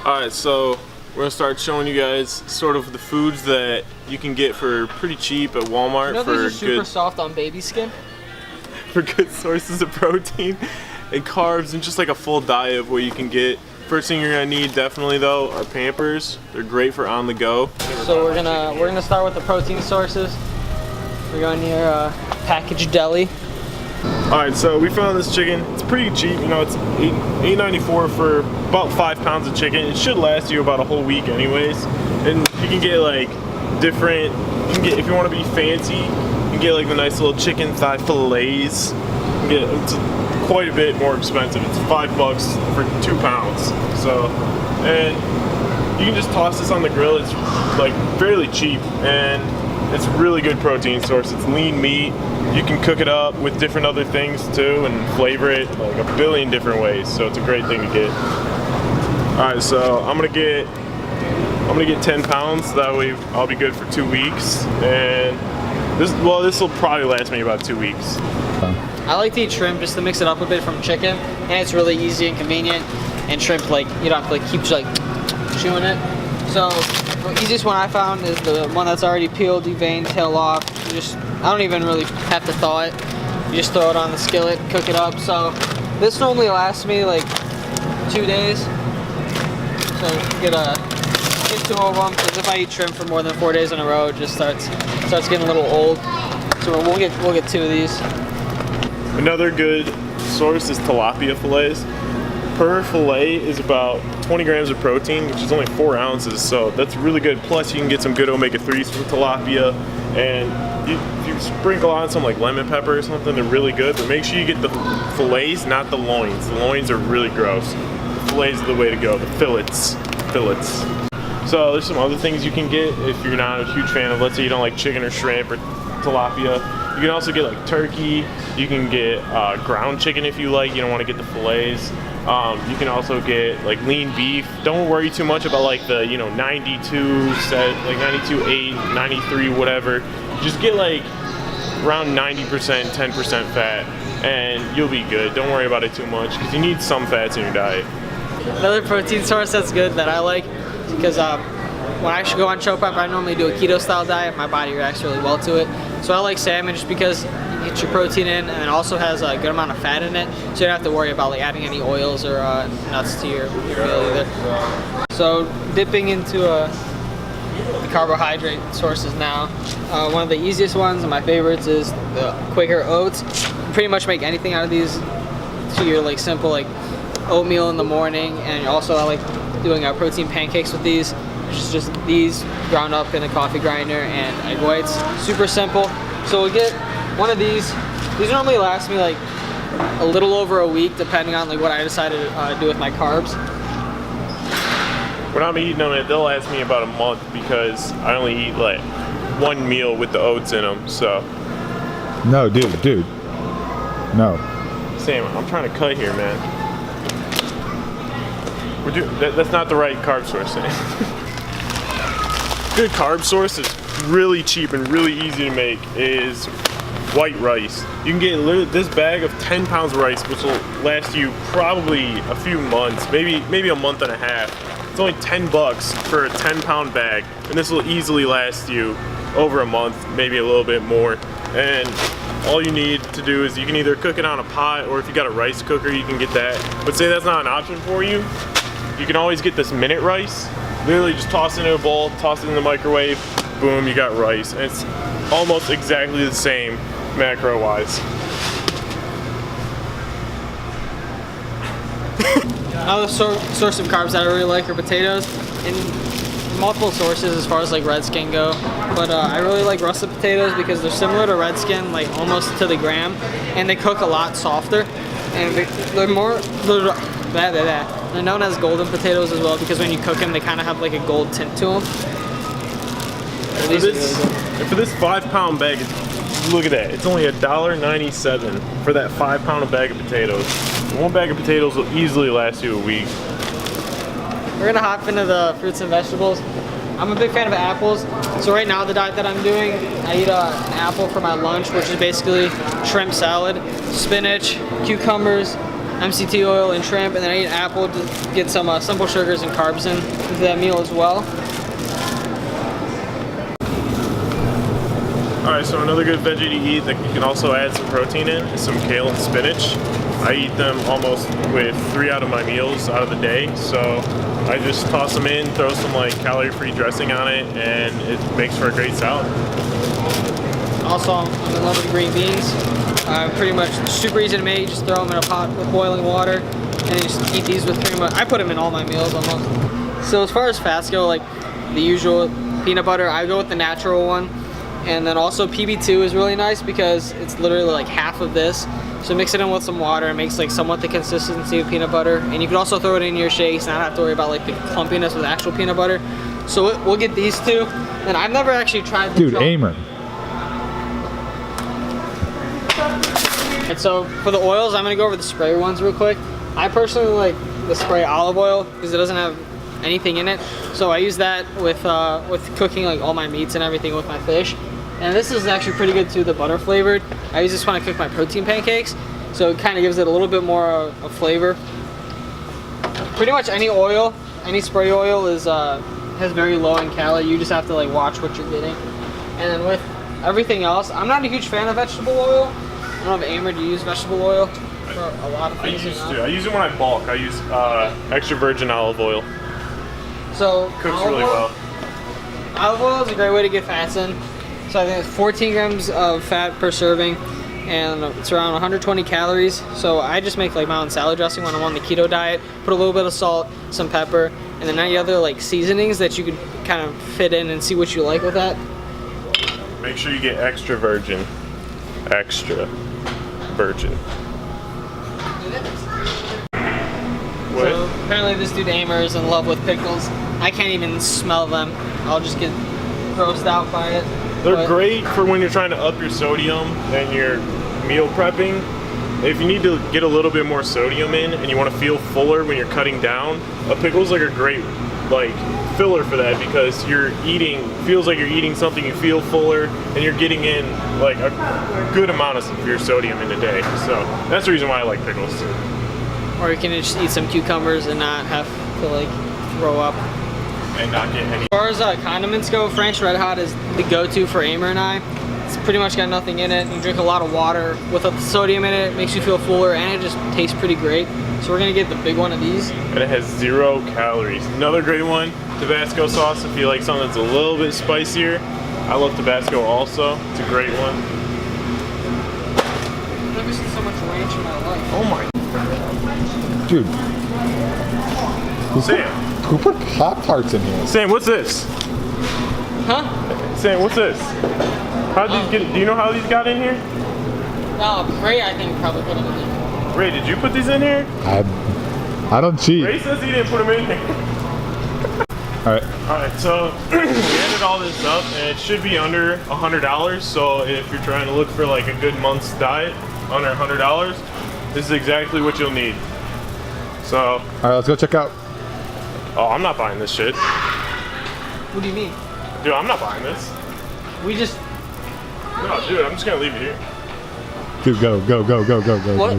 Alright, so we're gonna start showing you guys sort of the foods that you can get for pretty cheap at Walmart. You know, for these are super soft on baby skin. For good sources of protein and carbs and just like a full diet of what you can get. First thing you're gonna need definitely though are Pampers. They're great for on the go. So we're gonna start with the protein sources. We're going near Package Deli. Alright, so we found this chicken. It's pretty cheap, you know, it's $8.94 for about 5 pounds of chicken. It should last you about a whole week anyways. And you can get like different, you can get, if you want to be fancy, you can get like the nice little chicken thigh fillets. You can get, it's quite a bit more expensive. It's $5 for 2 pounds. So, and you can just toss this on the grill. It's like fairly cheap and it's a really good protein source. It's lean meat. You can cook it up with different other things too and flavor it like a billion different ways. So it's a great thing to get. Alright, so I'm gonna get 10 pounds. That way I'll be good for 2 weeks. And this will probably last me about 2 weeks. I like to eat shrimp just to mix it up a bit from chicken, and it's really easy and convenient. And shrimp, like, you don't have to like keep like chewing it. So the easiest one I found is the one that's already peeled, deveined, tail off. I don't even really have to thaw it. You just throw it on the skillet, cook it up. So this normally lasts me like 2 days. So get 2 of them, because if I eat shrimp for more than 4 days in a row, it just starts getting a little old. So we'll get 2 of these. Another good source is tilapia fillets. Per fillet is about 20 grams of protein, which is only 4 ounces, so that's really good. Plus you can get some good omega-3s from tilapia, and if you sprinkle on some like lemon pepper or something, they're really good, but make sure you get the fillets, not the loins. The loins are really gross. The fillets are the way to go, the fillets. So there's some other things you can get if you're not a huge fan of, let's say you don't like chicken or shrimp or tilapia. You can also get like turkey. You can get ground chicken if you like. You don't want to get the fillets. You can also get like lean beef. Don't worry too much about like the 92.8, 93, whatever. Just get like around 90%, 10% fat, and you'll be good. Don't worry about it too much because you need some fats in your diet. Another protein source that's good that I like, because when I should go on show prep, I normally do a keto style diet. My body reacts really well to it. So I like salmon just because you get your protein in, and it also has a good amount of fat in it. So you don't have to worry about like adding any oils or nuts to your meal either. So dipping into the carbohydrate sources now. One of the easiest ones and my favorites is the Quaker oats. You can pretty much make anything out of these. So your like simple like oatmeal in the morning, and also I like doing protein pancakes with these. It's just these ground up in a coffee grinder and egg whites. Super simple. So we'll get one of these. These normally last me like a little over a week, depending on like what I decided to do with my carbs. When I'm eating them, they'll last me about a month because I only eat like 1 meal with the oats in them. So. No, dude. No. Sam, I'm trying to cut here, man. That's not the right carb source, Sam. Good carb source is really cheap and really easy to make is white rice. You can get this bag of 10 pounds of rice, which will last you probably a few months, maybe a month and a half. It's only $10 for a 10-pound bag, and this will easily last you over a month, maybe a little bit more. And all you need to do is you can either cook it on a pot, or if you got a rice cooker, you can get that. But say that's not an option for you, you can always get this minute rice. Literally just toss it in a bowl, toss it in the microwave, boom, you got rice. And it's almost exactly the same macro-wise. Another source of carbs that I really like are potatoes, in multiple sources as far as like red skin go. But I really like russet potatoes because they're similar to red skin, like almost to the gram, and they cook a lot softer. And they're known as golden potatoes as well because when you cook them, they kind of have like a gold tint to them. For this 5-pound bag, look at that. It's only $1.97 for that 5-pound bag of potatoes. 1 bag of potatoes will easily last you a week. We're gonna hop into the fruits and vegetables. I'm a big fan of apples. So right now the diet that I'm doing, I eat an apple for my lunch, which is basically shrimp salad, spinach, cucumbers, MCT oil and shrimp, and then I eat an apple to get some simple sugars and carbs into that meal as well. Alright, so another good veggie to eat that you can also add some protein in is some kale and spinach. I eat them almost with 3 out of my meals out of the day, so I just toss them in, throw some like calorie-free dressing on it, and it makes for a great salad. Also, I'm in love with green beans. Pretty much super easy to make. Just throw them in a pot with boiling water, and you just eat these with pretty much. I put them in all my meals almost. So as far as fats go, like the usual peanut butter, I go with the natural one. And then also PB2 is really nice because it's literally like half of this. So mix it in with some water, it makes like somewhat the consistency of peanut butter. And you can also throw it in your shakes, not have to worry about like the clumpiness with actual peanut butter. So we'll get these two. And I've never actually tried the Dude, Amer. And so for the oils, I'm gonna go over the spray ones real quick. I personally like the spray olive oil because it doesn't have anything in it. So I use that with cooking like all my meats and everything with my fish. And this is actually pretty good too, the butter flavored. I use this when I cook my protein pancakes. So it kind of gives it a little bit more of flavor. Pretty much any oil, any spray oil is has very low in calorie. You just have to like watch what you're getting. And then with everything else, I'm not a huge fan of vegetable oil. I don't know if Amer, do you use vegetable oil for a lot of things? I use it when I bulk. I use extra virgin olive oil. So Cooks really well. Olive oil is a great way to get fats in. So I think it's 14 grams of fat per serving, and it's around 120 calories. So I just make like my own salad dressing when I'm on the keto diet. Put a little bit of salt, some pepper, and then any other like seasonings that you could kind of fit in and see what you like with that. Make sure you get extra virgin. Extra virgin. What? So apparently this dude Amer is in love with pickles. I can't even smell them. I'll just get grossed out by it. They're great for when you're trying to up your sodium and you're meal prepping. If you need to get a little bit more sodium in and you want to feel fuller when you're cutting down, a pickle's like a great like filler for that because feels like you're eating something, you feel fuller, and you're getting in like a good amount of your sodium in a day. So that's the reason why I like pickles. Or you can just eat some cucumbers and not have to like throw up. And not get any. As far as condiments go, Frank's Red Hot is the go-to for Amer and I. It's pretty much got nothing in it. You drink a lot of water with the sodium in it makes you feel fuller, and it just tastes pretty great. So we're gonna get the big one of these. And it has 0 calories. Another great one, Tabasco sauce. If you like something that's a little bit spicier, I love Tabasco also. It's a great one. I've never seen so much ranch in my life. Oh my. Dude. Sam. Who put Pop-Tarts in here? Sam, what's this? Huh? Sam, what's this? How did these get? Do you know how these got in here? Ray, I think probably put them in there. Ray, did you put these in here? I don't cheat. Ray says he didn't put them in here. All right. All right, so we added all this up, and it should be under $100. So if you're trying to look for like a good month's diet, under $100, this is exactly what you'll need. So. All right, let's go check out. Oh, I'm not buying this shit. What do you mean? Dude, I'm not buying this. We just. No, dude, I'm just gonna leave it here. Dude, go. What?